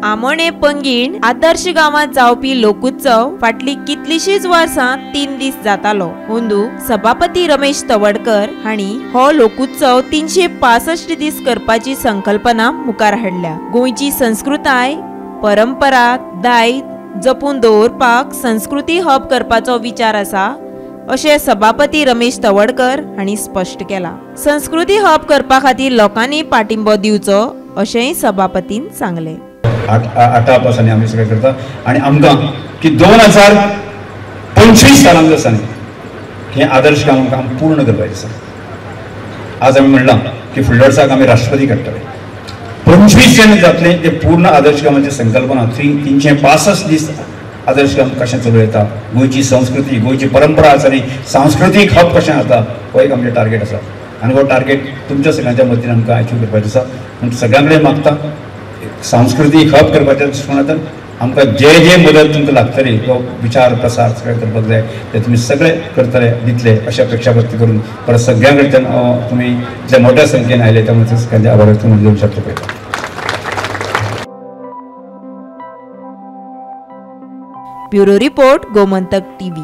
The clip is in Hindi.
आमोणे पंगीण आदर्श गावात जावपी लोकोत्सव फाटली कितलीशीच वर्सां 3 दीस जातालो। अंदू सभापती रमेश तवडकर हांणी हो लोकोत्सव 365 दीस करपाची संकल्पना मुखार हाडल्या। गोंयची संस्कृताय परंपरा दायज जपून दवरपाक संस्कृती हब करपाचो विचार आसा अशें सभापती रमेश तवडकर हांणी स्पश्ट केला। संस्कृती हब करपा खातीर लोकांनी पाठिंबो दिवचो अशेंय सभापतीन सांगले। 8 वर्सांनी आमी सगळें करता आनी आमकां की 2025 सालांत आसा हे आदर्श काम आमकां पूर्ण करपाचें आसा। आज आमी म्हणलां की फुडल्या वर्साक आमी राष्ट्रपती काडटले। 25 जेन्ना जातले ते पूर्ण आदर्श कामाची संकल्पना 365 दीस आदर्श काम कशें चलूं येता, गोंयची संस्कृती गोंयची परंपरा आसा आनी सांस्कृतीक हब कशें जाता हो एक आमचें टार्गेट आसा आनी हो टार्गेट तुमच्या सगळ्यांच्या मतीन आमकां अचीव करपाचो आसा। म्हणून सगळ्यां कडेन मागता सांस्कृतीक हब करपाच्या दृश्टिकोनांतल्यान आमकां जे मदत तुमकां लागतली तो विचार प्रसार सगळें करपाक जाय ते तुमी सगळे करतले दितले अशी अपेक्षा व्यक्त करून परत सगळ्यां कडच्यान तुमी इतल्या मोठ्या संख्येन आयले त्यामुळे सगळ्यांचे आभार व्यक्त करून देऊ शकता। Bureau report Gomantak TV.